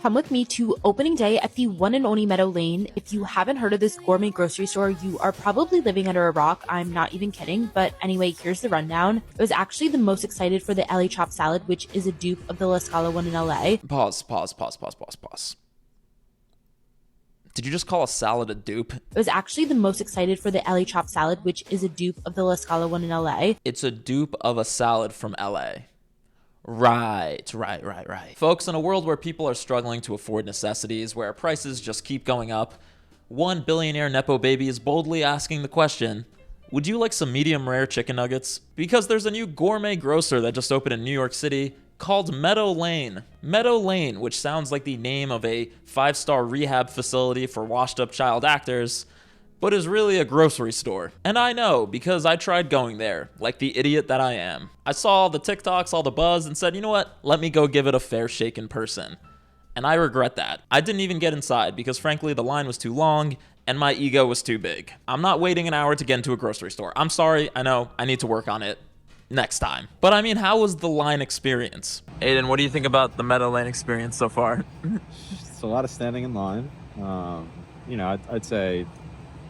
Come with me to opening day at the one and only Meadow Lane. If you haven't heard of this gourmet grocery store, you are probably living under a rock. I'm not even kidding. But anyway, here's the rundown. I was actually the most excited for the LA chopped salad, which is a dupe of the La Scala one in LA. Pause. Did you just call a salad a dupe? I was actually the most excited for the LA chopped salad, which is a dupe of the La Scala one in LA. It's a dupe of a salad from LA. Right. Folks, in a world where people are struggling to afford necessities, where prices just keep going up, one billionaire Nepo baby is boldly asking the question, would you like some medium rare chicken nuggets? Because there's a new gourmet grocer that just opened in New York City called Meadow Lane. Meadow Lane, which sounds like the name of a 5-star rehab facility for washed up child actors, but is really a grocery store. And I know, because I tried going there, like the idiot that I am. I saw all the TikToks, all the buzz, and said, you know what, let me go give it a fair shake in person. And I regret that. I didn't even get inside because frankly the line was too long and my ego was too big. I'm not waiting an hour to get into a grocery store. I'm sorry, I know, I need to work on it next time. But I mean, how was the line experience? Aiden, what do you think about the Meadow Lane experience so far? It's a lot of standing in line. I'd say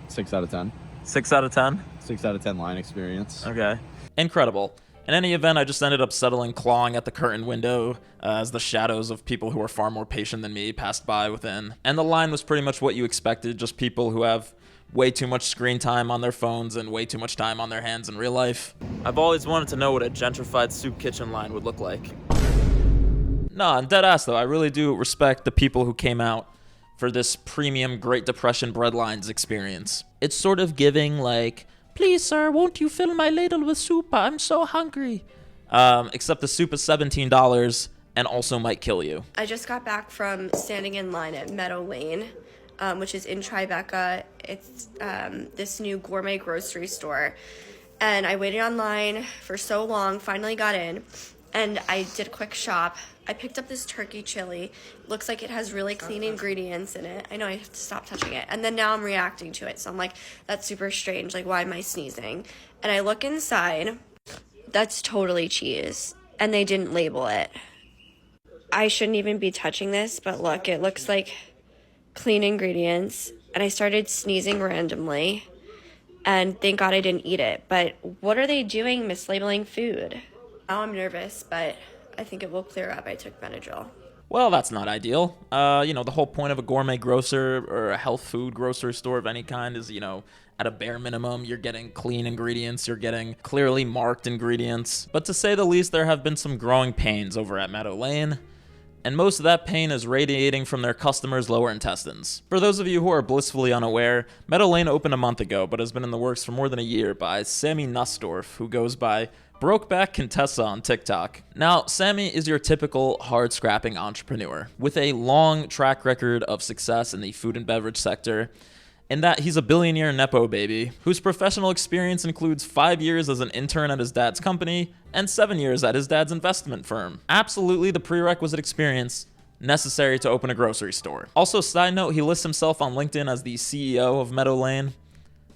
6 out of 10. 6 out of 10? 6 out of 10 line experience. Okay. Incredible. In any event, I just ended up settling clawing at the curtain window as the shadows of people who are far more patient than me passed by within. And the line was pretty much what you expected, just people who have way too much screen time on their phones and way too much time on their hands in real life. I've always wanted to know what a gentrified soup kitchen line would look like. No, I'm dead ass though. I really do respect the people who came out for this premium Great Depression breadlines experience. It's sort of giving like, please sir, won't you fill my ladle with soup? I'm so hungry. Except the soup is $17 and also might kill you. I just got back from standing in line at Meadow Lane, which is in Tribeca. It's this new gourmet grocery store. And I waited online for so long, finally got in, and I did a quick shop. I picked up this turkey chili. Looks like it has really clean ingredients in it. I know I have to stop touching it. And then now I'm reacting to it. So I'm like, that's super strange. Like, why am I sneezing? And I look inside. That's totally cheese. And they didn't label it. I shouldn't even be touching this, but look, it looks like clean ingredients. And I started sneezing randomly. And thank God I didn't eat it. But what are they doing mislabeling food? Now I'm nervous, but I think it will clear up. I took Benadryl. Well, that's not ideal. The whole point of a gourmet grocer or a health food grocery store of any kind is, at a bare minimum, you're getting clean ingredients, you're getting clearly marked ingredients. But to say the least, there have been some growing pains over at Meadow Lane, and most of that pain is radiating from their customers' lower intestines. For those of you who are blissfully unaware, Meadow Lane opened a month ago, but has been in the works for more than a year by Sammy Nussdorf, who goes by Brokeback Contessa on TikTok. Now, Sammy is your typical hard-scrapping entrepreneur with a long track record of success in the food and beverage sector, in that he's a billionaire Nepo baby whose professional experience includes 5 years as an intern at his dad's company and 7 years at his dad's investment firm. Absolutely the prerequisite experience necessary to open a grocery store. Also, side note, he lists himself on LinkedIn as the CEO of Meadow Lane.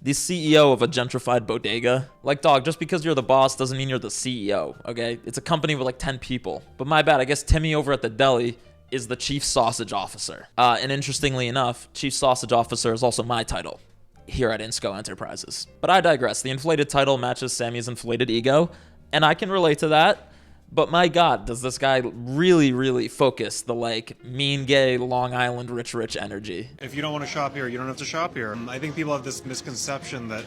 The CEO of a gentrified bodega. Like, dog, just because you're the boss doesn't mean you're the CEO, okay? It's a company with like 10 people. But my bad, I guess Timmy over at the deli is the chief sausage officer. And interestingly enough, chief sausage officer is also my title here at Insco Enterprises. But I digress. The inflated title matches Sammy's inflated ego, and I can relate to that. But my God, does this guy really focus the like mean gay Long Island rich energy. If you don't want to shop here, you don't have to shop here. I think people have this misconception that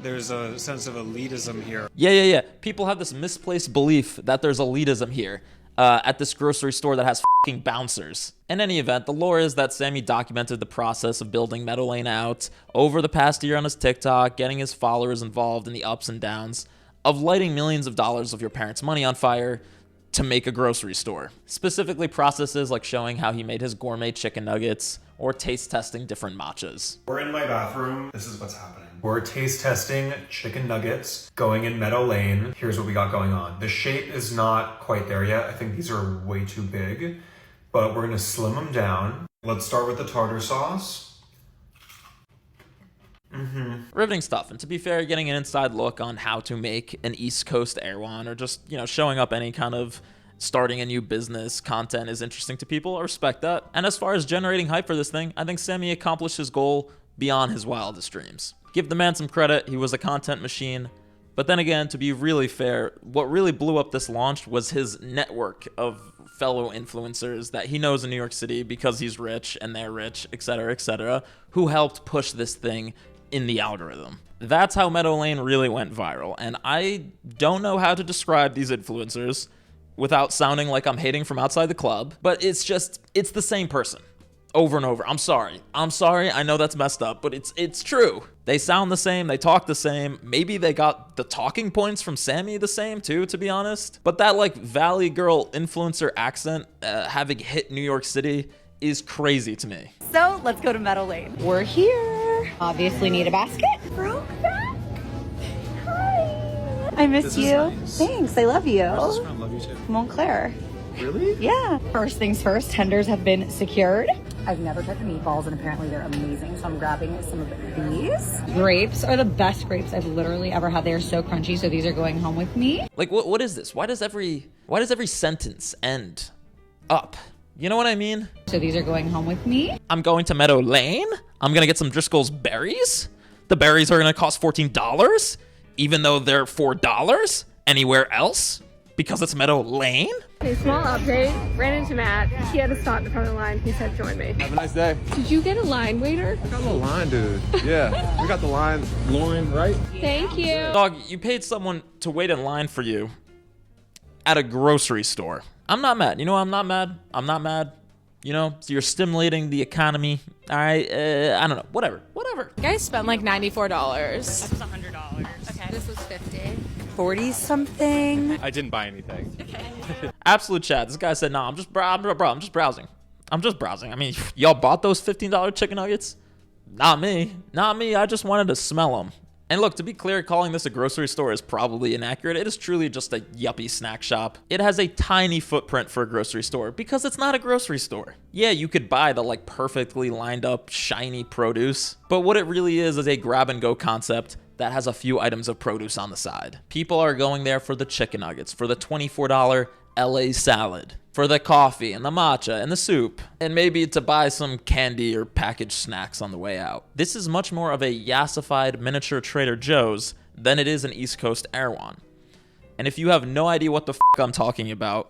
there's a sense of elitism here. Yeah. People have this misplaced belief that there's elitism here at this grocery store that has fucking bouncers. In any event, the lore is that Sammy documented the process of building Meadow Lane out over the past year on his TikTok, getting his followers involved in the ups and downs of lighting millions of dollars of your parents' money on fire to make a grocery store. Specifically processes like showing how he made his gourmet chicken nuggets or taste testing different matchas. We're in my bathroom. This is what's happening. We're taste testing chicken nuggets going in Meadow Lane. Here's what we got going on. The shape is not quite there yet. I think these are way too big, but we're gonna slim them down. Let's start with the tartar sauce. Riveting stuff. And to be fair, getting an inside look on how to make an East Coast Erewhon or just, showing up any kind of starting a new business, content is interesting to people. I respect that. And as far as generating hype for this thing, I think Sammy accomplished his goal beyond his wildest dreams. Give the man some credit, he was a content machine. But then again, to be really fair, what really blew up this launch was his network of fellow influencers that he knows in New York City because he's rich and they're rich, etc., who helped push this thing in the algorithm. That's how Meadow Lane really went viral. And I don't know how to describe these influencers without sounding like I'm hating from outside the club, but it's the same person over and over. I'm sorry. I know that's messed up, but it's true. They sound the same. They talk the same. Maybe they got the talking points from Sammy the same too, to be honest. But that like Valley Girl influencer accent having hit New York City is crazy to me. So let's go to Meadow Lane. We're here. Obviously need a basket. Brokeback. Hi. I miss you. Nice. Thanks. I love you. I love you too. Montclair. Really? Yeah. First things first, tenders have been secured. I've never tried the meatballs and apparently they're amazing, so I'm grabbing some of these. Grapes are the best grapes I've literally ever had. They are so crunchy, so these are going home with me. Like what is this? Why does every sentence end up? You know what I mean? So these are going home with me. I'm going to Meadow Lane. I'm gonna get some Driscoll's berries. The berries are gonna cost $14, even though they're $4 anywhere else because it's Meadow Lane. Okay, small update. Ran into Matt. He had to stop in front of the line. He said, join me. Have a nice day. Did you get a line waiter? I got the line, dude. Yeah, we got the line. Lauren, right? Thank you. Dog, you paid someone to wait in line for you at a grocery store. I'm not mad. You know, I'm not mad. You know, so you're stimulating the economy. All right, I don't know. Whatever. You guys spent like $94. That was $100. Okay. This was 50. 40 something. I didn't buy anything. Absolute chat. This guy said, "No, I'm just browsing. I mean, y'all bought those $15 chicken nuggets? Not me. I just wanted to smell them." And look, to be clear, calling this a grocery store is probably inaccurate. It is truly just a yuppie snack shop. It has a tiny footprint for a grocery store because it's not a grocery store. Yeah, you could buy the like perfectly lined up, shiny produce, but what it really is a grab and go concept that has a few items of produce on the side. People are going there for the chicken nuggets, for the $24 LA salad, for the coffee and the matcha and the soup, and maybe to buy some candy or packaged snacks on the way out. This is much more of a yassified miniature Trader Joe's than it is an East Coast Erewhon. And if you have no idea what the I'm talking about,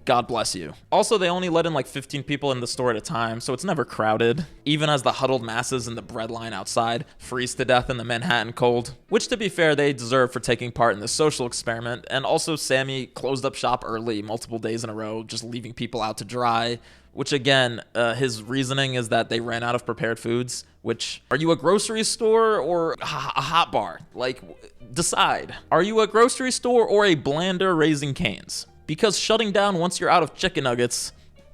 God bless you. Also, they only let in like 15 people in the store at a time, so it's never crowded, even as the huddled masses in the bread line outside freeze to death in the Manhattan cold. Which, to be fair, they deserve for taking part in this social experiment. And also, Sammy closed up shop early multiple days in a row, just leaving people out to dry. Which again, his reasoning is that they ran out of prepared foods. Which, are you a grocery store or a hot bar? Like, decide. Are you a grocery store or a Blander Raising Cane's? Because shutting down once you're out of chicken nuggets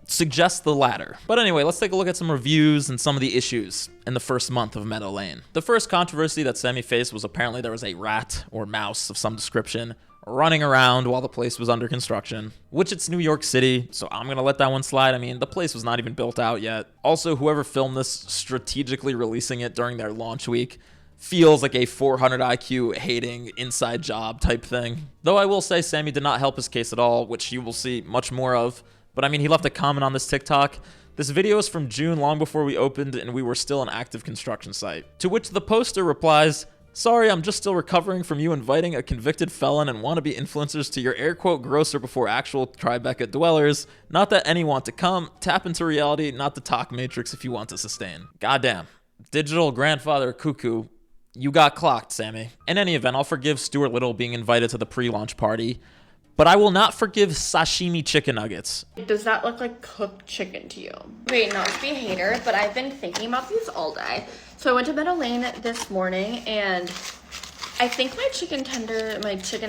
suggests the latter. But anyway, let's take a look at some reviews and some of the issues in the first month of Meadow Lane. The first controversy that Sammy faced was apparently there was a rat or mouse of some description running around while the place was under construction, which it's New York City, so I'm gonna let that one slide. I mean, the place was not even built out yet. Also, whoever filmed this strategically releasing it during their launch week feels like a 400 IQ hating inside job type thing. Though I will say Sammy did not help his case at all, which you will see much more of. But I mean, he left a comment on this TikTok. This video is from June, long before we opened and we were still an active construction site. To which the poster replies, "Sorry, I'm just still recovering from you inviting a convicted felon and wannabe influencers to your air quote grocer before actual Tribeca dwellers. Not that any want to come. Tap into reality, not the talk matrix if you want to sustain." Goddamn. Digital grandfather cuckoo. You got clocked, Sammy. In any event, I'll forgive Stuart Little being invited to the pre-launch party, but I will not forgive sashimi chicken nuggets. Does that look like cooked chicken to you? Wait, not to be a hater, but I've been thinking about these all day. So I went to Meadow Lane this morning and I think my chicken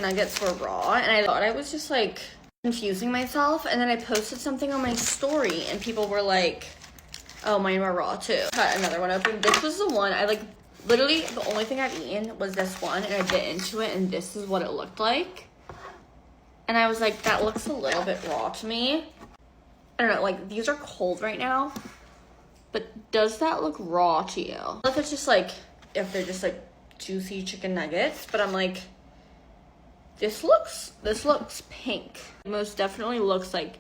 nuggets were raw, and I thought I was just like confusing myself, and then I posted something on my story and people were like, oh, mine were raw too. Cut another one open. This was the one I like. Literally, the only thing I've eaten was this one, and I bit into it, and this is what it looked like. And I was like, that looks a little bit raw to me. I don't know, like, these are cold right now, but does that look raw to you? I don't know if it's just like, if they're just like juicy chicken nuggets, but I'm like, This looks pink. Most definitely looks like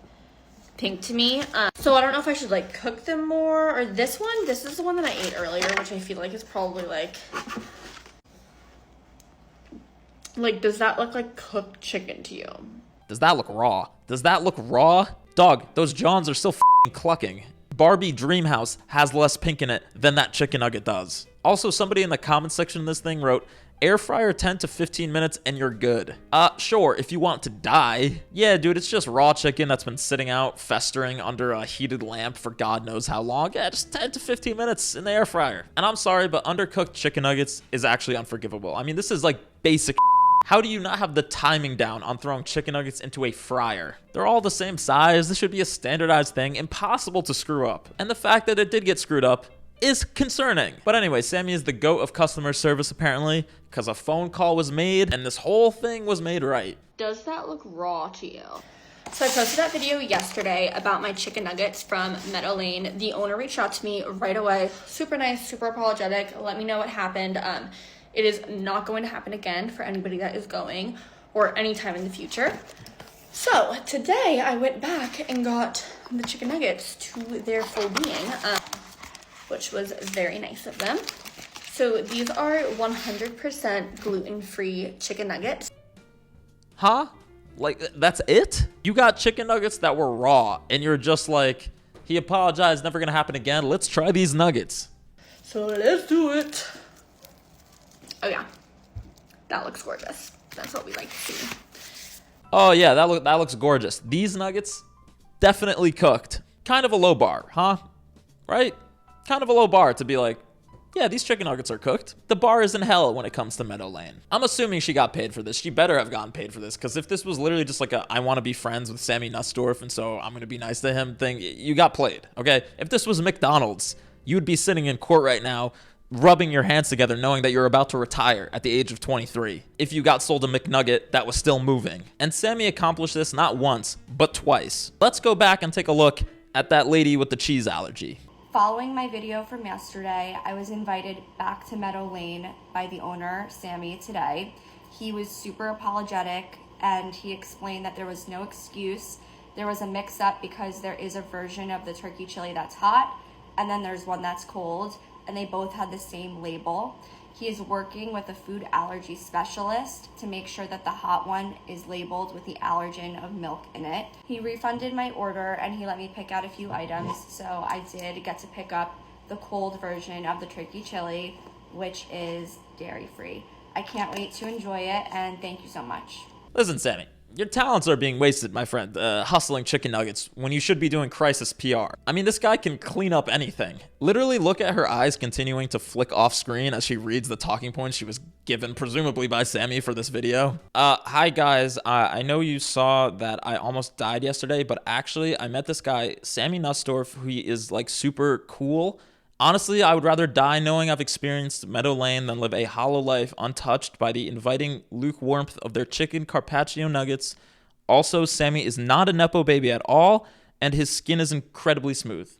pink to me. So I don't know if I should like cook them more, or this one. This is the one that I ate earlier, which I feel like is probably like, does that look like cooked chicken to you? Does that look raw? Does that look raw? Dog, those Johns are still f***ing clucking. Barbie Dreamhouse has less pink in it than that chicken nugget does. Also, somebody in the comment section of this thing wrote, air fryer 10 to 15 minutes and you're good. Sure, if you want to die. Yeah, dude, it's just raw chicken that's been sitting out, festering under a heated lamp for God knows how long. Yeah, just 10 to 15 minutes in the air fryer. And I'm sorry, but undercooked chicken nuggets is actually unforgivable. I mean, this is like basic. How do you not have the timing down on throwing chicken nuggets into a fryer? They're all the same size. This should be a standardized thing, impossible to screw up. And the fact that it did get screwed up is concerning. But anyway, Sammy is the GOAT of customer service apparently, because a phone call was made and this whole thing was made right. Does that look raw to you? So I posted that video yesterday about my chicken nuggets from Meadow Lane. The owner reached out to me right away. Super nice, super apologetic. Let me know what happened. It is not going to happen again for anybody that is going, or anytime in the future. So today I went back and got the chicken nuggets to their full being, which was very nice of them. So these are 100% gluten-free chicken nuggets. Huh? Like, that's it? You got chicken nuggets that were raw, and you're just like, he apologized, never gonna happen again. Let's try these nuggets. So let's do it. Oh yeah, that looks gorgeous. That's what we like to see. Oh yeah, that looks gorgeous. These nuggets, definitely cooked. Kind of a low bar, huh? Right? Kind of a low bar to be like, yeah, these chicken nuggets are cooked. The bar is in hell when it comes to Meadow Lane. I'm assuming she got paid for this. She better have gotten paid for this, because if this was literally just like a I want to be friends with Sammy Nussdorf and so I'm going to be nice to him thing, you got played, okay? If this was McDonald's, you'd be sitting in court right now rubbing your hands together knowing that you're about to retire at the age of 23 if you got sold a McNugget that was still moving. And Sammy accomplished this not once, but twice. Let's go back and take a look at that lady with the cheese allergy. Following my video from yesterday, I was invited back to Meadow Lane by the owner, Sammy, today. He was super apologetic and he explained that there was no excuse. There was a mix-up because there is a version of the turkey chili that's hot and then there's one that's cold, and they both had the same label. He is working with a food allergy specialist to make sure that the hot one is labeled with the allergen of milk in it. He refunded my order and he let me pick out a few items, so I did get to pick up the cold version of the turkey chili, which is dairy-free. I can't wait to enjoy it, and thank you so much. Listen, Sammy, your talents are being wasted, my friend, hustling chicken nuggets when you should be doing crisis PR. I mean, this guy can clean up anything. Literally look at her eyes continuing to flick off screen as she reads the talking points she was given, presumably by Sammy, for this video. Hi guys, I know you saw that I almost died yesterday, but actually I met this guy, Sammy Nussdorf, who is like super cool. Honestly, I would rather die knowing I've experienced Meadow Lane than live a hollow life untouched by the inviting lukewarmth of their chicken carpaccio nuggets. Also, Sammy is not a Nepo baby at all, and his skin is incredibly smooth.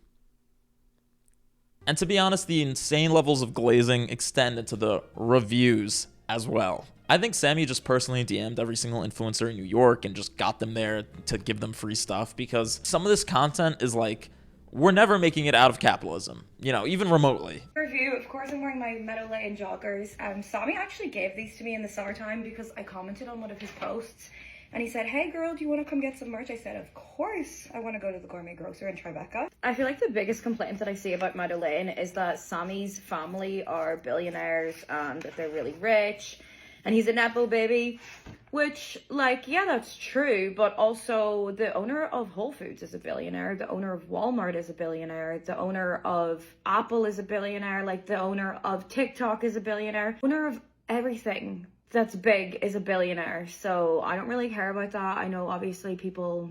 And to be honest, the insane levels of glazing extend into the reviews as well. I think Sammy just personally DM'd every single influencer in New York and just got them there to give them free stuff, because some of this content is like, we're never making it out of capitalism, you know, even remotely. Review, of course I'm wearing my Meadow Lane joggers. Sammy actually gave these to me in the summertime because I commented on one of his posts and he said, hey girl, do you want to come get some merch? I said, of course, I want to go to the Gourmet Grocer in Tribeca. I feel like the biggest complaint that I see about Meadow Lane is that Sammy's family are billionaires and that they're really rich, and he's a Nepo baby, which, like, yeah, that's true, but also the owner of Whole Foods is a billionaire, the owner of Walmart is a billionaire, the owner of Apple is a billionaire, like the owner of TikTok is a billionaire, owner of everything that's big is a billionaire. So I don't really care about that. I know obviously people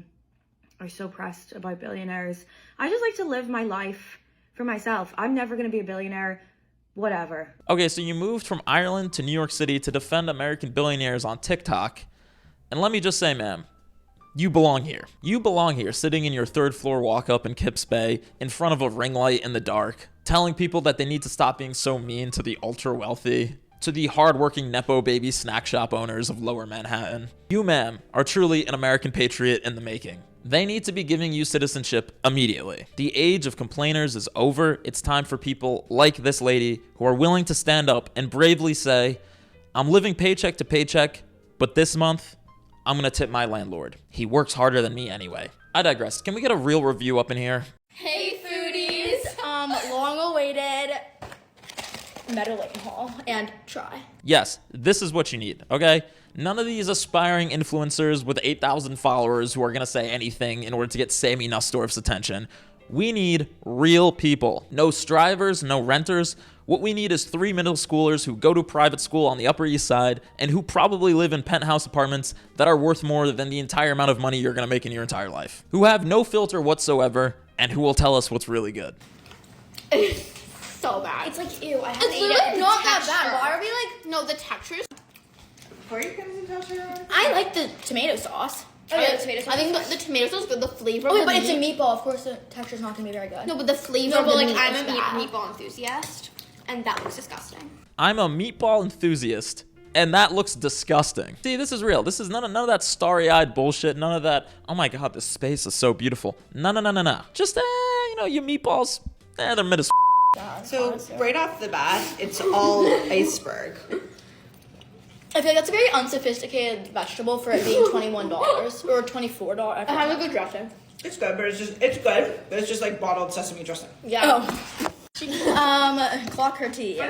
are so pressed about billionaires. I just like to live my life for myself. I'm never going to be a billionaire. Whatever. Okay, so you moved from Ireland to New York City to defend American billionaires on TikTok. And let me just say, ma'am, you belong here. You belong here, sitting in your third floor walk-up in Kips Bay, in front of a ring light in the dark, telling people that they need to stop being so mean to the ultra-wealthy. to the hardworking Nepo baby snack shop owners of Lower Manhattan. You, ma'am, are truly an American patriot in the making. They need to be giving you citizenship immediately. The age of complainers is over. It's time for people like this lady who are willing to stand up and bravely say, I'm living paycheck to paycheck, but this month, I'm gonna tip my landlord. He works harder than me anyway. I digress. Can we get a real review up in here? Hey foodies, long awaited Meadow Lane haul and try. Yes, this is what you need, okay? None of these aspiring influencers with 8,000 followers who are gonna say anything in order to get Sammy Nussdorf's attention. We need real people. No strivers, no renters. What we need is 3 middle schoolers who go to private school on the Upper East Side and who probably live in penthouse apartments that are worth more than the entire amount of money you're gonna make in your entire life. Who have no filter whatsoever and who will tell us what's really good. So bad. It's like, ew, I haven't It's eaten literally it. not that bad. Why are we like, no, the textures. I like the tomato sauce. Oh, yeah, the tomato sauce I think is the tomato sauce is good. The flavor. Oh, of the but it's a meat. meatball. Of course, the texture's not gonna be very good. No, but the flavor. No, of but the like meat I'm is a bad. meatball enthusiast, and that looks disgusting. I'm a meatball enthusiast, and that looks disgusting. See, this is real. This is none of that starry-eyed bullshit. None of that, oh my god, this space is so beautiful. No. Just, your meatballs, they're mid as So right off the bat, it's all iceberg. I feel like that's a very unsophisticated vegetable for it being $21 or $24. It has a good dressing. It's good, but it's good, but it's just like bottled sesame dressing. Yeah. Clock her tea.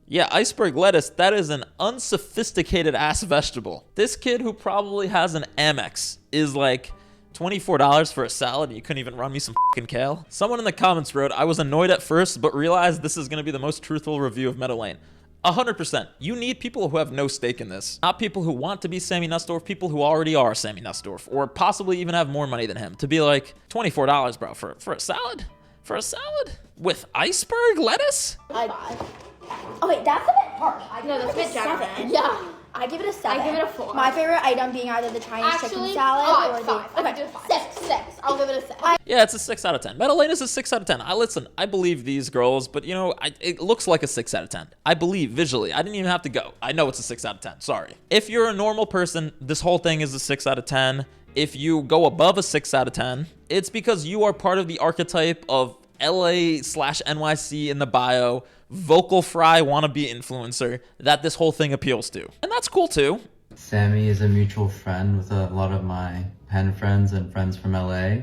Yeah, iceberg lettuce, that is an unsophisticated ass vegetable. This kid who probably has an Amex is like $24 for a salad and you couldn't even run me some fucking kale. Someone in the comments wrote, I was annoyed at first, but realized this is gonna be the most truthful review of Meadow Lane. 100%. You need people who have no stake in this. Not people who want to be Sammy Nussdorf, people who already are Sammy Nussdorf, or possibly even have more money than him. To be like, $24, bro, for a salad? For a salad? With iceberg lettuce? Oh wait, that's a bit harsh. No, that's a bit generous. 7. Yeah. I give it a 7. I give it a 4. My favorite item being either the Chinese chicken salad or the 5. okay, 6. I'll give it a 6. Yeah, it's a 6 out of 10. Meadow Lane is a 6 out of 10. I believe these girls, but it looks like a 6 out of 10. I believe visually. I didn't even have to go. I know it's a 6 out of 10. Sorry. If you're a normal person, this whole thing is a 6 out of 10. If you go above a 6 out of 10, it's because you are part of the archetype of LA/NYC in the bio, vocal fry wannabe influencer that this whole thing appeals to. And that's cool too. Sammy is a mutual friend with a lot of my pen friends and friends from LA.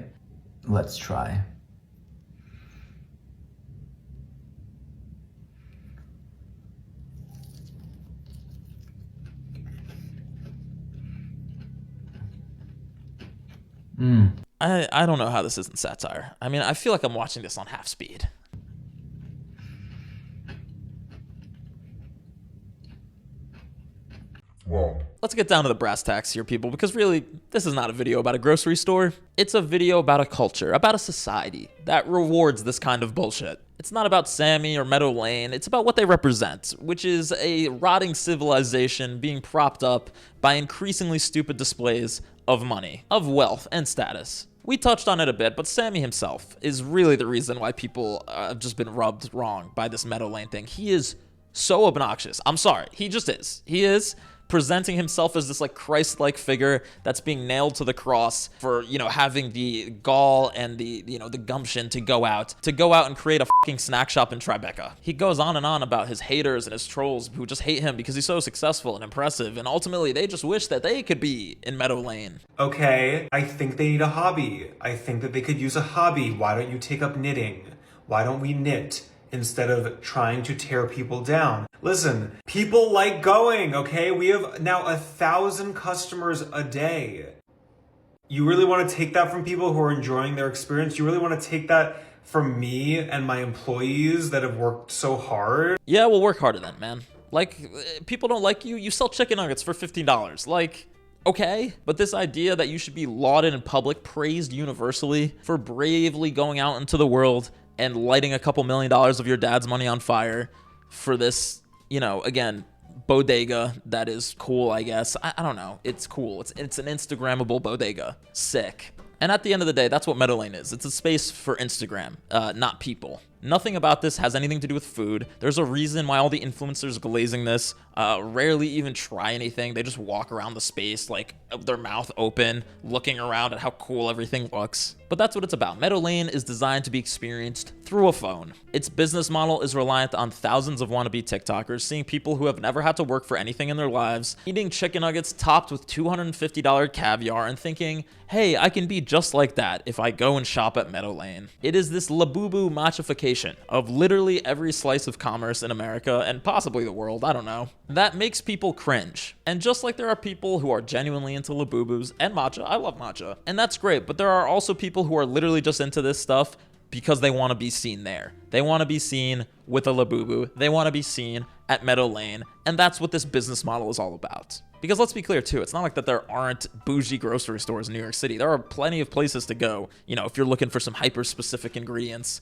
Let's try. I don't know how this isn't satire. I mean, I feel like I'm watching this on half speed. Whoa. Let's get down to the brass tacks here, people, because really, this is not a video about a grocery store. It's a video about a culture, about a society that rewards this kind of bullshit. It's not about Sammy or Meadow Lane. It's about what they represent, which is a rotting civilization being propped up by increasingly stupid displays of money, of wealth, and status. We touched on it a bit, but Sammy himself is really the reason why people have just been rubbed wrong by this Meadow Lane thing. He is so obnoxious. I'm sorry. He just is. He is presenting himself as this like Christ-like figure that's being nailed to the cross for, having the gall and the gumption to go out and create a fucking snack shop in Tribeca. He goes on and on about his haters and his trolls who just hate him because he's so successful and impressive, and ultimately they just wish that they could be in Meadow Lane. Okay, I think they need a hobby. I think that they could use a hobby. Why don't you take up knitting? Why don't we knit instead of trying to tear people down? Listen, people like going, okay? We have now 1,000 customers a day. You really want to take that from people who are enjoying their experience? You really want to take that from me and my employees that have worked so hard? Yeah, we'll work harder then, man. Like, people don't like you, you sell chicken nuggets for $15. Like, okay? But this idea that you should be lauded in public, praised universally for bravely going out into the world and lighting a couple $1 million of your dad's money on fire for this, again, bodega that is cool, I guess. I don't know. It's cool. It's an Instagrammable bodega. Sick. And at the end of the day, that's what Meadow Lane is. It's a space for Instagram, not people. Nothing about this has anything to do with food. There's a reason why all the influencers glazing this rarely even try anything. They just walk around the space like their mouth open, looking around at how cool everything looks. But that's what it's about. Meadow Lane is designed to be experienced through a phone. Its business model is reliant on thousands of wannabe TikTokers seeing people who have never had to work for anything in their lives, eating chicken nuggets topped with $250 caviar and thinking, hey, I can be just like that if I go and shop at Meadow Lane. It is this labubu matchafication of literally every slice of commerce in America and possibly the world, I don't know, that makes people cringe. And just like there are people who are genuinely into labubus and matcha, I love matcha, and that's great, but there are also people who are literally just into this stuff because they want to be seen there. They want to be seen with a labubu. They want to be seen at Meadow Lane, and that's what this business model is all about. Because let's be clear too, it's not like that there aren't bougie grocery stores in New York City. There are plenty of places to go, you know, if you're looking for some hyper-specific ingredients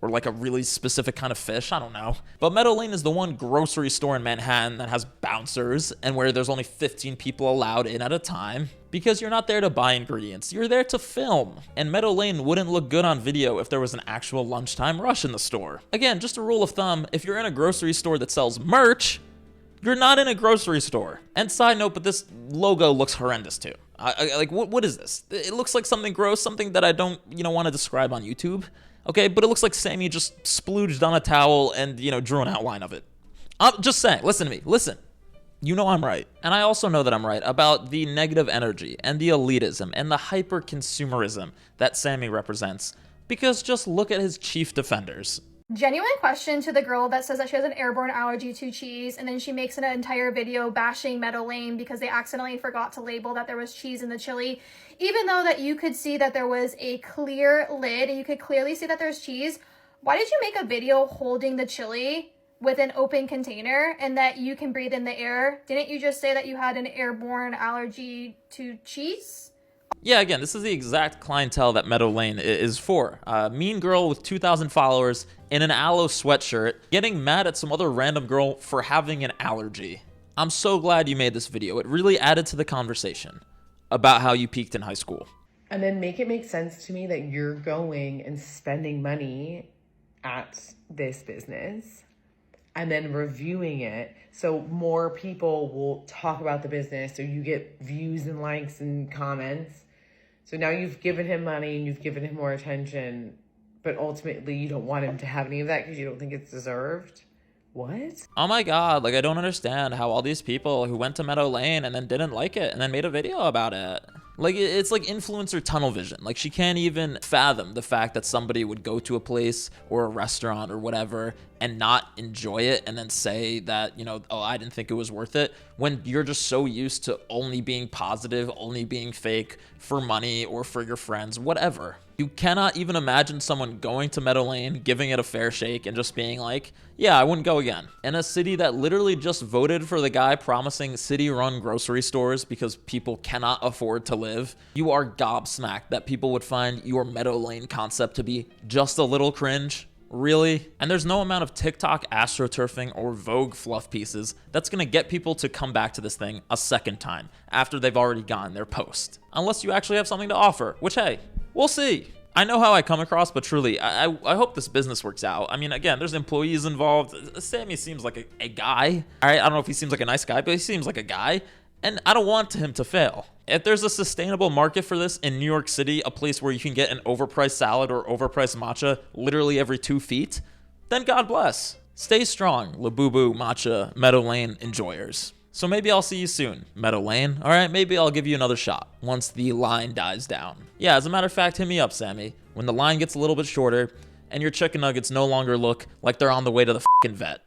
or like a really specific kind of fish, I don't know. But Meadow Lane is the one grocery store in Manhattan that has bouncers and where there's only 15 people allowed in at a time, because you're not there to buy ingredients, you're there to film. And Meadow Lane wouldn't look good on video if there was an actual lunchtime rush in the store. Again, just a rule of thumb, if you're in a grocery store that sells merch, you're not in a grocery store. And side note, but this logo looks horrendous too. Like, what is this? It looks like something gross, something that I don't, want to describe on YouTube. Okay, but it looks like Sammy just splooged on a towel and, drew an outline of it. I'm just saying, listen to me, listen. You know I'm right. And I also know that I'm right about the negative energy and the elitism and the hyper-consumerism that Sammy represents. Because just look at his chief defenders. Genuine question to the girl that says that she has an airborne allergy to cheese, and then she makes an entire video bashing Meadow Lane because they accidentally forgot to label that there was cheese in the chili. Even though that you could see that there was a clear lid and you could clearly see that there's cheese, why did you make a video holding the chili with an open container and that you can breathe in the air? Didn't you just say that you had an airborne allergy to cheese? Yeah, again, this is the exact clientele that Meadow Lane is for. Mean girl with 2,000 followers in an aloe sweatshirt getting mad at some other random girl for having an allergy. I'm so glad you made this video. It really added to the conversation about how you peaked in high school. And then make it make sense to me that you're going and spending money at this business and then reviewing it so more people will talk about the business, so you get views and likes and comments. So now you've given him money and you've given him more attention, but ultimately you don't want him to have any of that because you don't think it's deserved. What? Oh my god, like I don't understand how all these people who went to Meadow Lane and then didn't like it and then made a video about it. Like, it's like influencer tunnel vision. Like, she can't even fathom the fact that somebody would go to a place or a restaurant or whatever and not enjoy it and then say that, oh, I didn't think it was worth it, when you're just so used to only being positive, only being fake for money or for your friends, whatever. You cannot even imagine someone going to Meadow Lane, giving it a fair shake, and just being like, yeah, I wouldn't go again. In a city that literally just voted for the guy promising city-run grocery stores because people cannot afford to live, you are gobsmacked that people would find your Meadow Lane concept to be just a little cringe. Really? And there's no amount of TikTok astroturfing or Vogue fluff pieces that's gonna get people to come back to this thing a second time after they've already gotten their post. Unless you actually have something to offer, which, hey, we'll see. I know how I come across, but truly, I hope this business works out. I mean, again, there's employees involved. Sammy seems like a guy. All right, I don't know if he seems like a nice guy, but he seems like a guy. And I don't want him to fail. If there's a sustainable market for this in New York City, a place where you can get an overpriced salad or overpriced matcha literally every 2 feet, then God bless. Stay strong, labubu, matcha, Meadow Lane enjoyers. So maybe I'll see you soon, Meadow Lane. All right, maybe I'll give you another shot once the line dies down. Yeah, as a matter of fact, hit me up, Sammy, when the line gets a little bit shorter and your chicken nuggets no longer look like they're on the way to the f***ing vet.